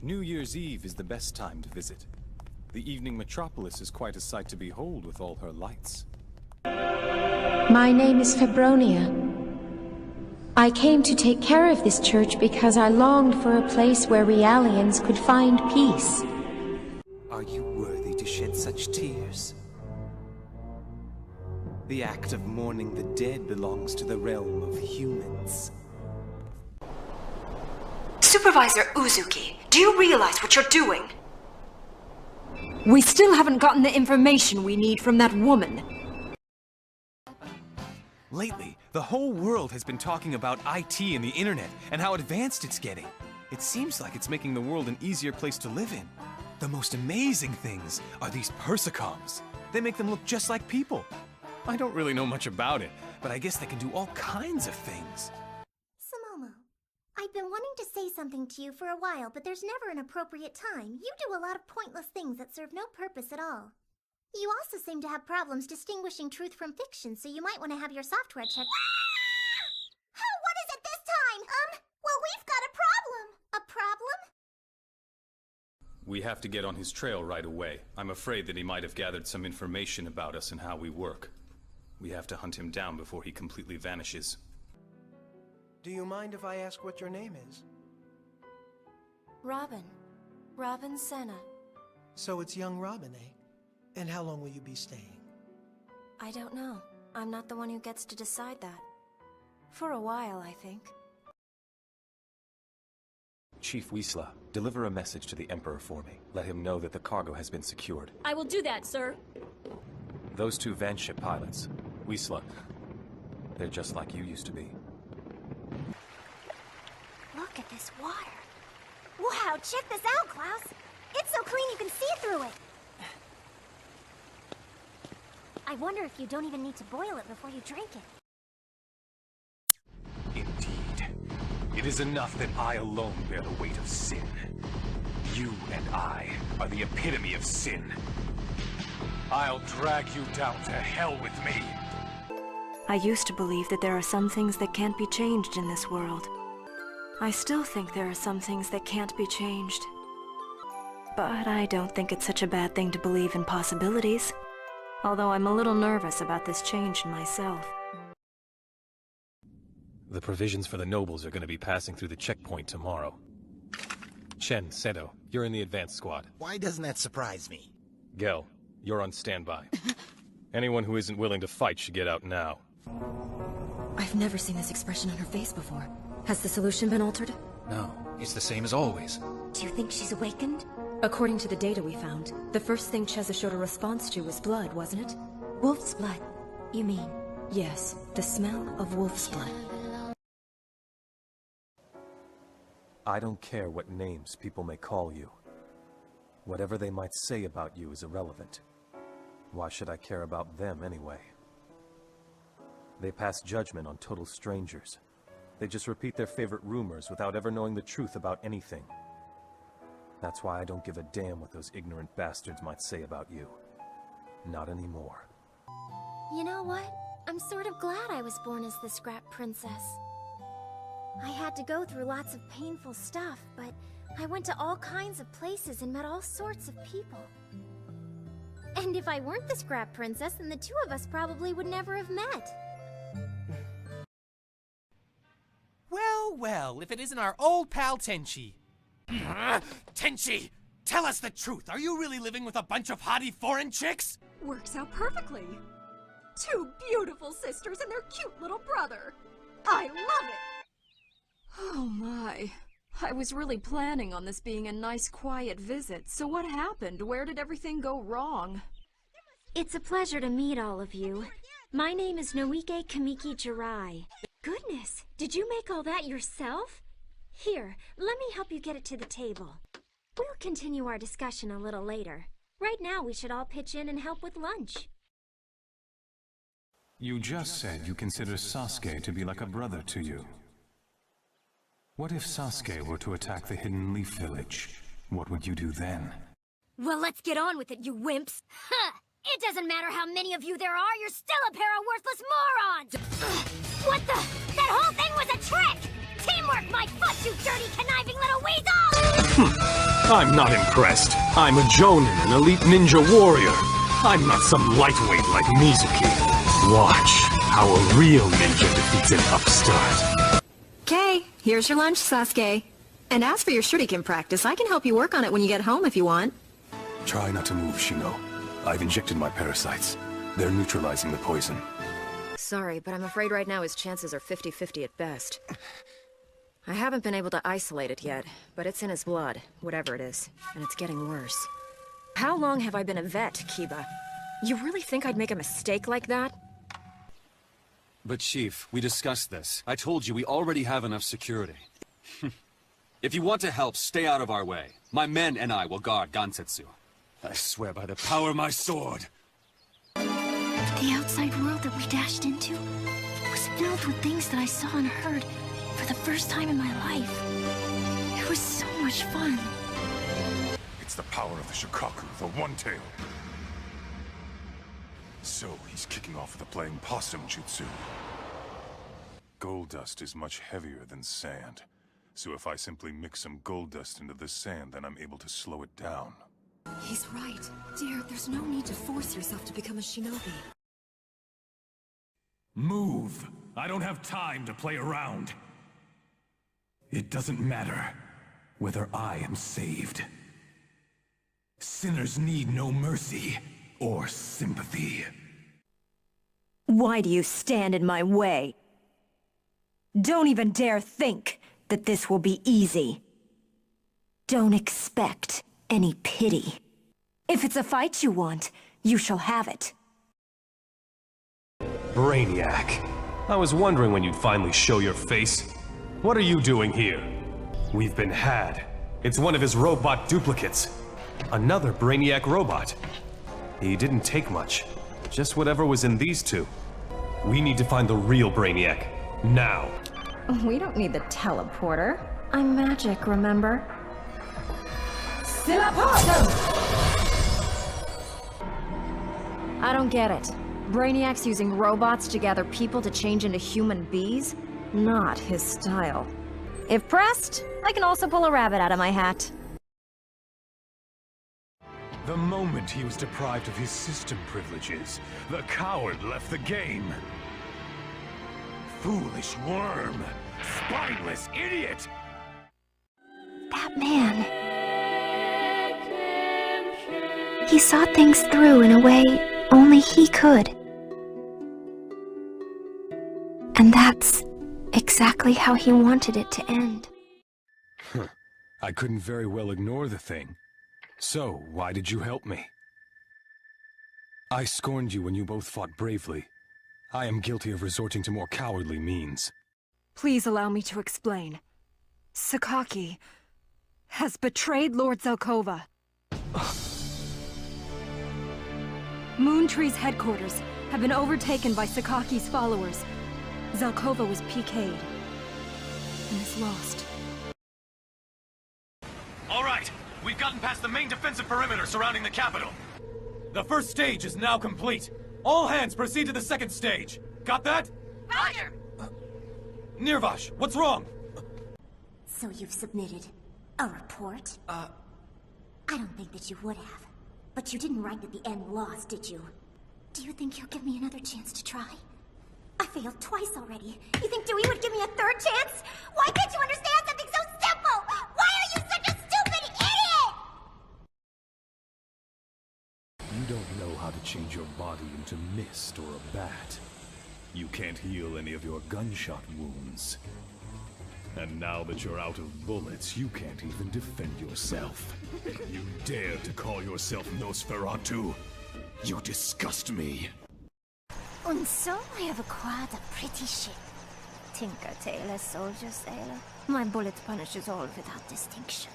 New Year's Eve is the best time to visit. The evening metropolis is quite a sight to behold with all her lights. My name is Febronia. I came to take care of this church because I longed for a place where Realians could find peace. Are you worthy to shed such tears? The act of mourning the dead belongs to the realm of humans. Supervisor Uzuki, do you realize what you're doing? We still haven't gotten the information we need from that woman. Lately, the whole world has been talking about IT and the internet and how advanced it's getting. It seems like it's making the world an easier place to live in. The most amazing things are these persicoms. They make them look just like people. I don't really know much about it, but I guess they can do all kinds of things. Sumomo, I've been wanting to say something to you for a while, but there's never an appropriate time. You do a lot of pointless things that serve no purpose at all. You also seem to have problems distinguishing truth from fiction, so you might want to have your software checked. What is it this time? Well, we've got a problem. A problem? We have to get on his trail right away. I'm afraid that he might have gathered some information about us and how we work. We have to hunt him down before he completely vanishes. Do you mind if I ask what your name is? Robin. Robin Senna. So it's young Robin, eh? And how long will you be staying? I don't know. I'm not the one who gets to decide that. For a while, I think. Chief Wisla, deliver a message to the Emperor for me. Let him know that the cargo has been secured. I will do that, sir. Those two vanship pilots, Wisla, they're just like you used to be. Look at this water. Wow, check this out, Klaus. It's so clean you can see through it. I wonder if you don't even need to boil it before you drink it. Indeed. It is enough that I alone bear the weight of sin. You and I are the epitome of sin. I'll drag you down to hell with me. I used to believe that there are some things that can't be changed in this world. I still think there are some things that can't be changed. But I don't think it's such a bad thing to believe in possibilities. Although I'm a little nervous about this change in myself. The provisions for the nobles are going to be passing through the checkpoint tomorrow. Chen, Seto, you're in the advance squad. Why doesn't that surprise me? Gel, you're on standby. Anyone who isn't willing to fight should get out now. I've never seen this expression on her face before. Has the solution been altered? No, it's the same as always. Do you think she's awakened? According to the data we found, the first thing Cheza showed a response to was blood, wasn't it? Wolf's blood, you mean? Yes, the smell of wolf's blood. I don't care what names people may call you. Whatever they might say about you is irrelevant. Why should I care about them anyway? They pass judgment on total strangers. They just repeat their favorite rumors without ever knowing the truth about anything. That's why I don't give a damn what those ignorant bastards might say about you. Not anymore. You know what? I'm sort of glad I was born as the Scrap Princess. I had to go through lots of painful stuff, but I went to all kinds of places and met all sorts of people. And if I weren't the Scrap Princess, then the two of us probably would never have met. Well, well, if it isn't our old pal Tenchi. Tenchi, tell us the truth. Are you really living with a bunch of hottie foreign chicks? Works out perfectly. Two beautiful sisters and their cute little brother. I love it. Oh my. I was really planning on this being a nice quiet visit, so what happened? Where did everything go wrong? It's a pleasure to meet all of you. My name is Noike Kamiki Jirai. Goodness, did you make all that yourself? Here, let me help you get it to the table. We'll continue our discussion a little later. Right now, we should all pitch in and help with lunch. You just said you consider Sasuke to be like a brother to you. What if Sasuke were to attack the Hidden Leaf Village? What would you do then? Well, let's get on with it, you wimps. Huh! It doesn't matter how many of you there are, you're still a pair of worthless morons! What the? That whole thing was a trick! Teamwork, my foot, you dirty, conniving little weasel! I'm not impressed. I'm a Jonin, an elite ninja warrior. I'm not some lightweight like Mizuki. Watch how a real ninja defeats an upstart. Okay, here's your lunch, Sasuke. And as for your shuriken practice, I can help you work on it when you get home if you want. Try not to move, Shino. I've injected my parasites. They're neutralizing the poison. Sorry, but I'm afraid right now his chances are 50-50 at best. I haven't been able to isolate it yet, but it's in his blood, whatever it is, and it's getting worse. How long have I been a vet, Kiba? You really think I'd make a mistake like that? But Chief, we discussed this. I told you we already have enough security. If you want to help, stay out of our way. My men and I will guard Gansetsu. I swear by the power of my sword. The outside world that we dashed into was filled with things that I saw and heard for the first time in my life. It was so much fun. It's the power of the Shikaku, the One-Tail. So he's kicking off with the playing possum jutsu. Gold dust is much heavier than sand. So if I simply mix some gold dust into the sand, then I'm able to slow it down. He's right. Dear, there's no need to force yourself to become a shinobi. Move! I don't have time to play around. It doesn't matter whether I am saved. Sinners need no mercy or sympathy. Why do you stand in my way? Don't even dare think that this will be easy. Don't expect any pity. If it's a fight you want, you shall have it. Brainiac. I was wondering when you'd finally show your face. What are you doing here? We've been had. It's one of his robot duplicates. Another Brainiac robot. He didn't take much. Just whatever was in these two. We need to find the real Brainiac. Now. We don't need the teleporter. I'm magic, remember? I don't get it. Brainiac's using robots to gather people to change into human bees? Not his style. If pressed, I can also pull a rabbit out of my hat. The moment he was deprived of his system privileges, the coward left the game. Foolish worm! Spineless idiot! That man. He saw things through in a way only he could. And that's exactly how he wanted it to end. I couldn't very well ignore the thing. So, why did you help me? I scorned you when you both fought bravely. I am guilty of resorting to more cowardly means. Please allow me to explain. Sakaki has betrayed Lord Zelkova. Moontree's headquarters have been overtaken by Sakaki's followers. Zelkova was PK'd and is lost. All right, we've gotten past the main defensive perimeter surrounding the capital. The first stage is now complete. All hands proceed to the second stage. Got that? Roger! Nirvash, what's wrong? So you've submitted a report? I don't think that you would have. But you didn't write that the end lost, did you? Do you think you'll give me another chance to try? I failed twice already. You think Dewey would give me a third chance? Why can't you understand something so simple? Why are you such a stupid idiot? You don't know how to change your body into mist or a bat. You can't heal any of your gunshot wounds. And now that you're out of bullets, you can't even defend yourself. You dare to call yourself Nosferatu? You disgust me. And so I have acquired a pretty ship. Tinker Tailor, Soldier Sailor. My bullet punishes all without distinction.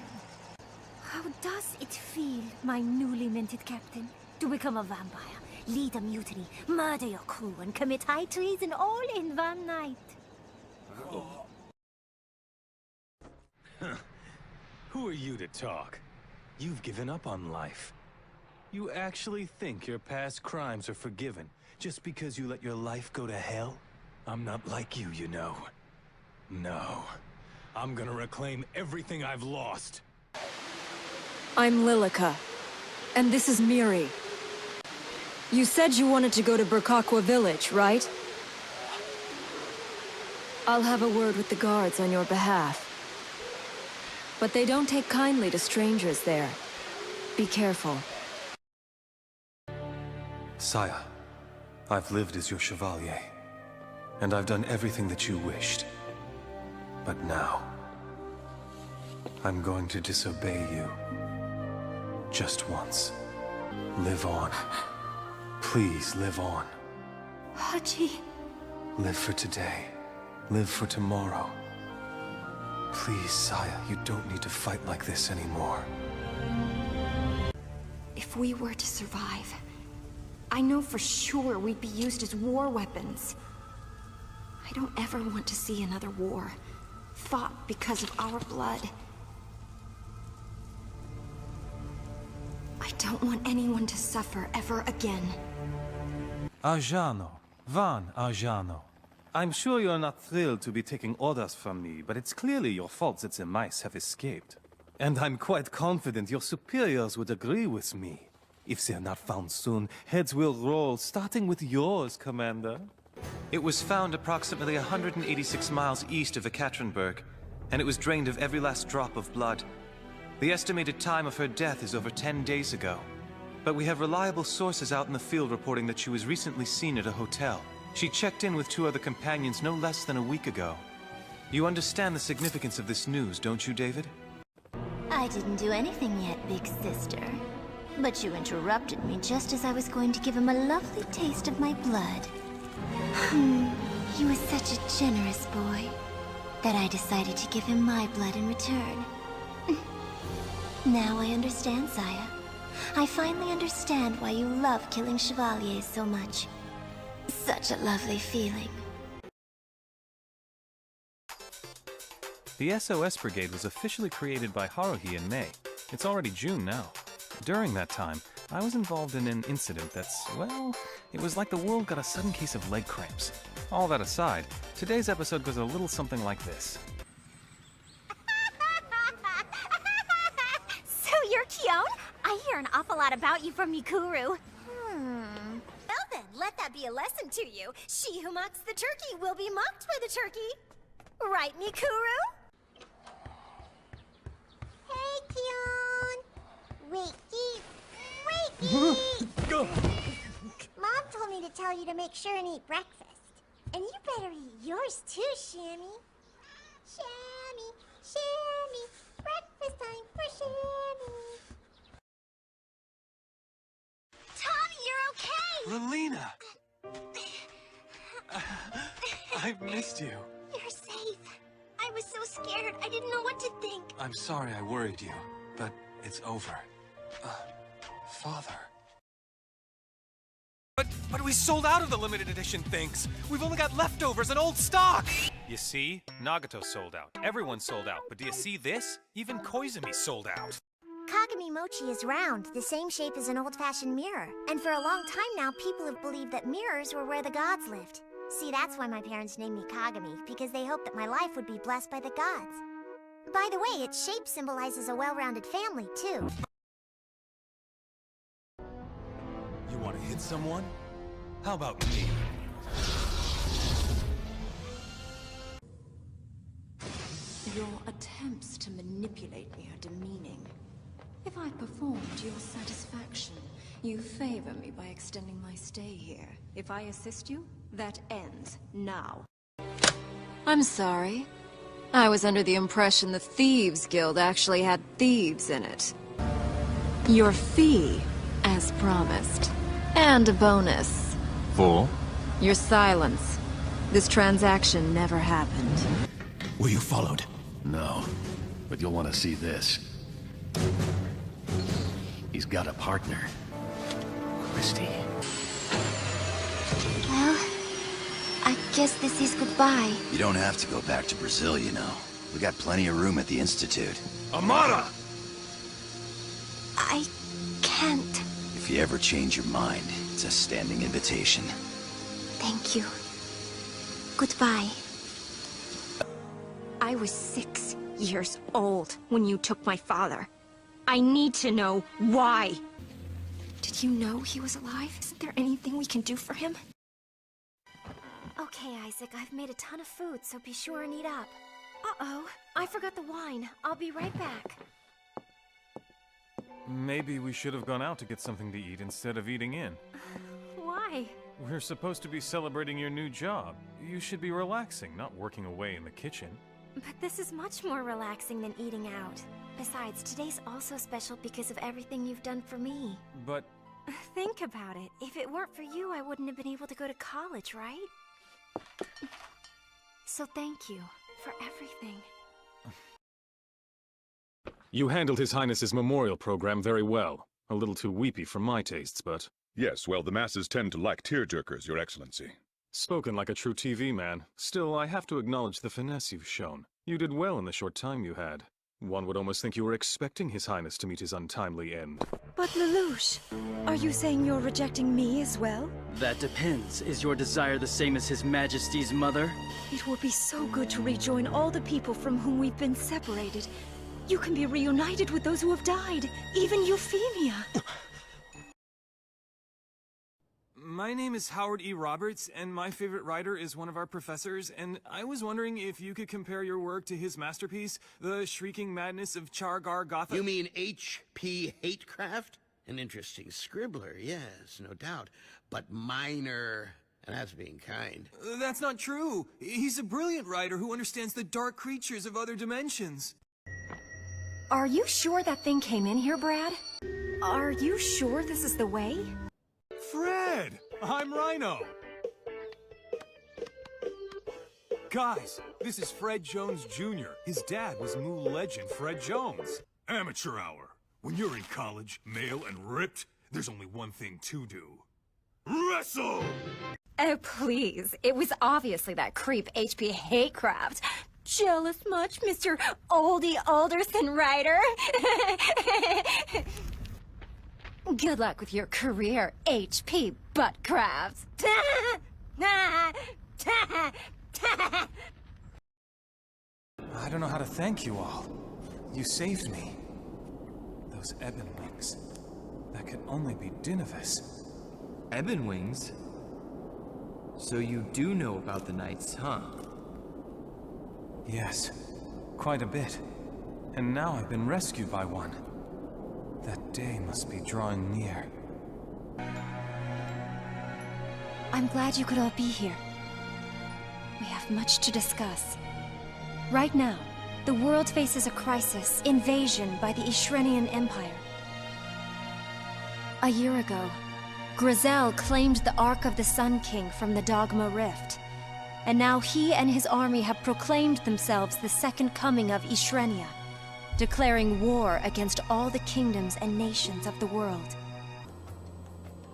How does it feel, my newly minted captain, to become a vampire, lead a mutiny, murder your crew, and commit high treason all in one night? Who are you to talk? You've given up on life. You actually think your past crimes are forgiven just because you let your life go to hell? I'm not like you, you know. No. I'm gonna reclaim everything I've lost. I'm Lilica, and this is Miri. You said you wanted to go to Burkakwa village, right? I'll have a word with the guards on your behalf. But they don't take kindly to strangers there. Be careful. Saya, I've lived as your chevalier, and I've done everything that you wished. But now, I'm going to disobey you. Just once. Live on. Please live on. Hachi. Live for today. Live for tomorrow. Please, Saya, you don't need to fight like this anymore. If we were to survive, I know for sure we'd be used as war weapons. I don't ever want to see another war, fought because of our blood. I don't want anyone to suffer ever again. Arjano. Van Arjano. I'm sure you're not thrilled to be taking orders from me, but it's clearly your fault that the mice have escaped. And I'm quite confident your superiors would agree with me. If they're not found soon, heads will roll, starting with yours, Commander. It was found approximately 186 miles east of Ekaterinburg, and it was drained of every last drop of blood. The estimated time of her death is over 10 days ago. But we have reliable sources out in the field reporting that she was recently seen at a hotel. She checked in with 2 other companions no less than a week ago. You understand the significance of this news, don't you, David? I didn't do anything yet, big sister. But you interrupted me just as I was going to give him a lovely taste of my blood. He was such a generous boy that I decided to give him my blood in return. Now I understand, Saya. I finally understand why you love killing chevaliers so much. Such a lovely feeling. The SOS Brigade was officially created by Haruhi in May. It's already June now. During that time, I was involved in an incident that's, well, it was like the world got a sudden case of leg cramps. All that aside, today's episode goes a little something like this. So you're Kion? I hear an awful lot about you from Mikuru. Well then, let that be a lesson to you. She who mocks the turkey will be mocked by the turkey. Right, Mikuru? Hey, Kion! Wakey! Mom told me to tell you to make sure and eat breakfast. And you better eat yours too, Shammy. Shammy, Shammy, breakfast time for Shammy. Tommy, you're okay! Lelina! I've missed you. You're safe. I was so scared, I didn't know what to think. I'm sorry I worried you, but it's over. Father. But we sold out of the limited edition things. We've only got leftovers and old stock. You see? Nagato sold out. Everyone sold out. But do you see this? Even Koizumi sold out. Kagami Mochi is round, the same shape as an old-fashioned mirror. And for a long time now, people have believed that mirrors were where the gods lived. See, that's why my parents named me Kagami, because they hoped that my life would be blessed by the gods. By the way, its shape symbolizes a well-rounded family, too. You want to hit someone? How about me? Your attempts to manipulate me are demeaning. If I performed to your satisfaction, you favor me by extending my stay here. If I assist you, that ends now. I'm sorry. I was under the impression the Thieves Guild actually had thieves in it. Your fee, as promised. And a bonus. For? Your silence. This transaction never happened. Were you followed? No, but you'll want to see this. He's got a partner. Christy. Well, I guess this is goodbye. You don't have to go back to Brazil, you know. We got plenty of room at the Institute. Amara! I can't. If you ever change your mind, it's a standing invitation. Thank you. Goodbye. I was 6 years old when you took my father. I need to know why. Did you know he was alive? Isn't there anything we can do for him? Okay, Isaac, I've made a ton of food, so be sure and eat up. Uh-oh, I forgot the wine. I'll be right back. Maybe we should have gone out to get something to eat instead of eating in. Why? We're supposed to be celebrating your new job. You should be relaxing, not working away in the kitchen. But this is much more relaxing than eating out. Besides, today's also special because of everything you've done for me. But... Think about it. If it weren't for you, I wouldn't have been able to go to college, right? So thank you for everything. You handled His Highness's memorial program very well. A little too weepy for my tastes, but... Yes, well, the masses tend to like tearjerkers, Your Excellency. Spoken like a true TV man. Still, I have to acknowledge the finesse you've shown. You did well in the short time you had. One would almost think you were expecting His Highness to meet his untimely end. But Lelouch, are you saying you're rejecting me as well? That depends. Is your desire the same as His Majesty's mother? It will be so good to rejoin all the people from whom we've been separated. You can be reunited with those who have died, even Euphemia. My name is Howard E. Roberts, and my favorite writer is one of our professors, and I was wondering if you could compare your work to his masterpiece, The Shrieking Madness of Chargar Gotha. You mean H.P. Hatecraft? An interesting scribbler, yes, no doubt, but minor, and that's being kind. That's not true. He's a brilliant writer who understands the dark creatures of other dimensions. Are you sure that thing came in here, Brad? Are you sure this is the way? Fred! I'm Rhino! Guys, this is Fred Jones Jr. His dad was Moo legend Fred Jones. Amateur hour. When you're in college, male and ripped, there's only one thing to do. Wrestle! Oh, please. It was obviously that creep H.P. Hatecraft. Jealous much, Mr. Oldie Alderson writer? Good luck with your career, H.P. Buttcraft. I don't know how to thank you all. You saved me. Those ebon wings. That could only be Dinovis. Ebon wings? So you do know about the Knights, huh? Yes, quite a bit. And now I've been rescued by one. That day must be drawing near. I'm glad you could all be here. We have much to discuss. Right now, the world faces a crisis, invasion by the Ishrenian Empire. A year ago, Grizel claimed the Ark of the Sun King from the Dogma Rift. And now he and his army have proclaimed themselves the second coming of Ishrenia, declaring war against all the kingdoms and nations of the world.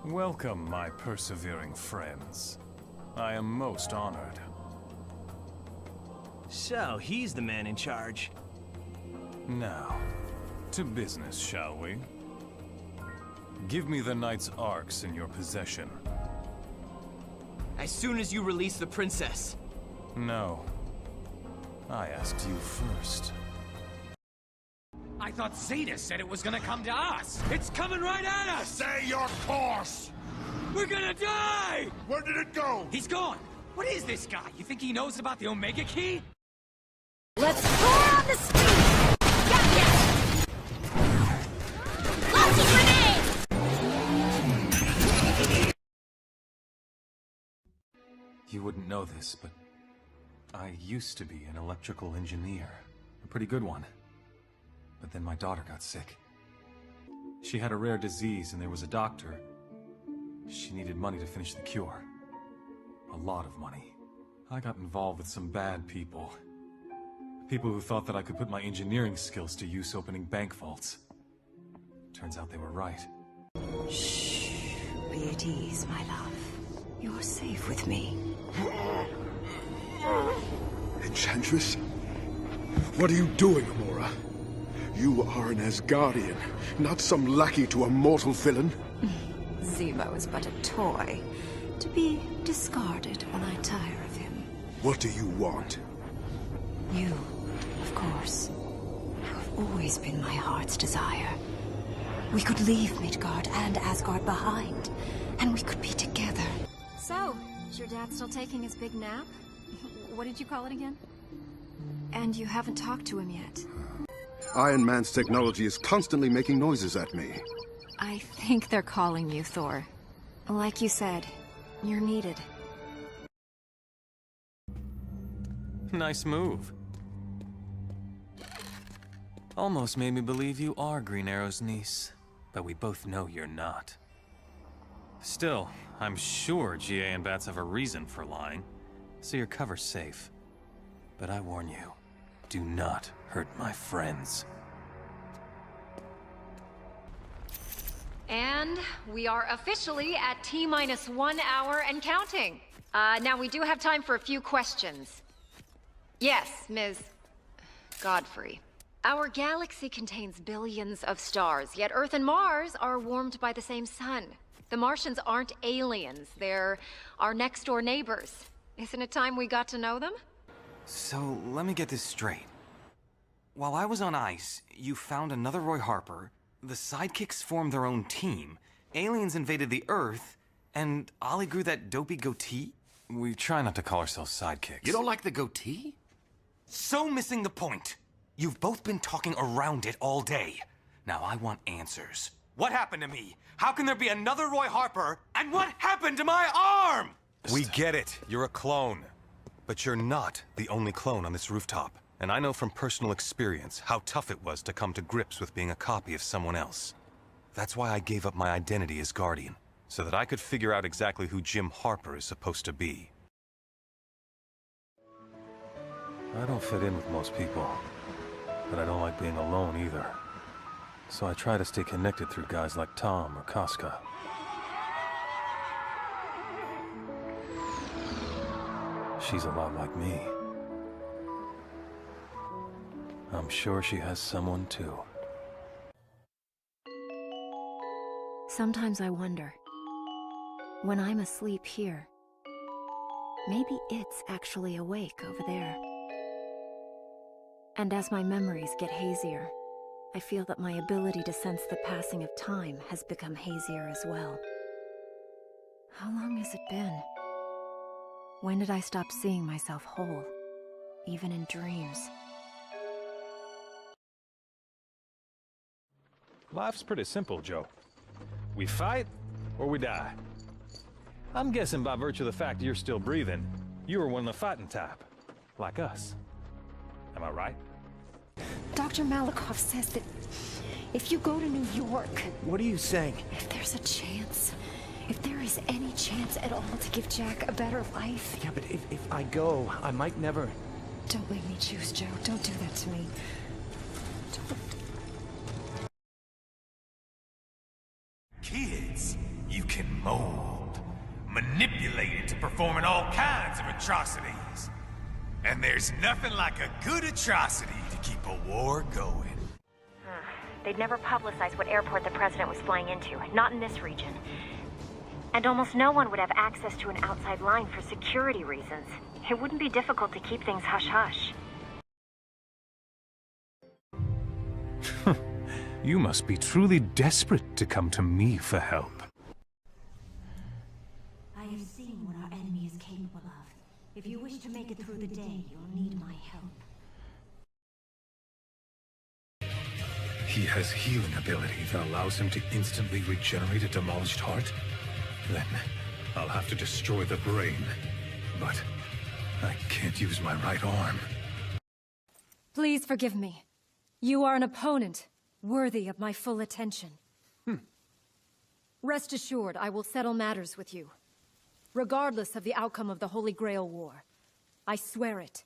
Welcome, my persevering friends. I am most honored. So, he's the man in charge. Now, to business, shall we? Give me the Knight's Arks in your possession. As soon as you release the princess. No. I asked you first. I thought Zeta said it was gonna come to us. It's coming right at us! Say your course! We're gonna die! Where did it go? He's gone. What is this guy? You think he knows about the Omega Key? Let's pour on the street! Gotcha! Launching grenade! You wouldn't know this, but I used to be an electrical engineer. A pretty good one. But then my daughter got sick. She had a rare disease and there was a doctor. She needed money to finish the cure. A lot of money. I got involved with some bad people. People who thought that I could put my engineering skills to use opening bank vaults. Turns out they were right. Shh. Be at ease, my love. You're safe with me. Enchantress? What are you doing, Amora? You are an Asgardian, not some lackey to a mortal villain. Zemo is but a toy, to be discarded when I tire of him. What do you want? You, of course. You have always been my heart's desire. We could leave Midgard and Asgard behind, and we could be together. So, is your dad still taking his big nap? What did you call it again? And you haven't talked to him yet. Iron Man's technology is constantly making noises at me. I think they're calling you, Thor. Like you said, you're needed. Nice move. Almost made me believe you are Green Arrow's niece, but we both know you're not. Still, I'm sure GA and Bats have a reason for lying, so your cover's safe. But I warn you, do not hurt my friends. And we are officially at T-minus 1 hour and counting. Now we do have time for a few questions. Yes, Ms. Godfrey. Our galaxy contains billions of stars, yet Earth and Mars are warmed by the same sun. The Martians aren't aliens, they're our next-door neighbors. Isn't it time we got to know them? So, let me get this straight. While I was on ice, you found another Roy Harper, the sidekicks formed their own team, aliens invaded the Earth, and Ollie grew that dopey goatee? We try not to call ourselves sidekicks. You don't like the goatee? So missing the point. You've both been talking around it all day. Now I want answers. What happened to me? How can there be another Roy Harper? And what happened to my arm? We get it. You're a clone. But you're not the only clone on this rooftop. And I know from personal experience how tough it was to come to grips with being a copy of someone else. That's why I gave up my identity as Guardian, so that I could figure out exactly who Jim Harper is supposed to be. I don't fit in with most people, but I don't like being alone either. So I try to stay connected through guys like Tom or Casca. She's a lot like me. I'm sure she has someone too. Sometimes I wonder, when I'm asleep here, maybe it's actually awake over there. And as my memories get hazier, I feel that my ability to sense the passing of time has become hazier as well. How long has it been? When did I stop seeing myself whole, even in dreams? Life's pretty simple, Joe. We fight, or we die. I'm guessing by virtue of the fact you're still breathing, you were one of the fighting type, like us. Am I right? Dr. Malakoff says that if you go to New York... What are you saying? If there's a chance, if there is any chance at all to give Jack a better life... Yeah, but if I go, I might never... Don't make me choose, Joe. Don't do that to me. Don't... Kids, you can mold, manipulate into performing all kinds of atrocities. And there's nothing like a good atrocity to keep a war going. They'd never publicized what airport the president was flying into, not in this region. And almost no one would have access to an outside line for security reasons. It wouldn't be difficult to keep things hush-hush. You must be truly desperate to come to me for help. I have seen what our enemy is capable of. If you wish to make it through the day, you'll need my help. He has healing ability that allows him to instantly regenerate a demolished heart. Then I'll have to destroy the brain. But I can't use my right arm. Please forgive me. You are an opponent, worthy of my full attention. Rest assured, I will settle matters with you. Regardless of the outcome of the Holy Grail War. I swear it.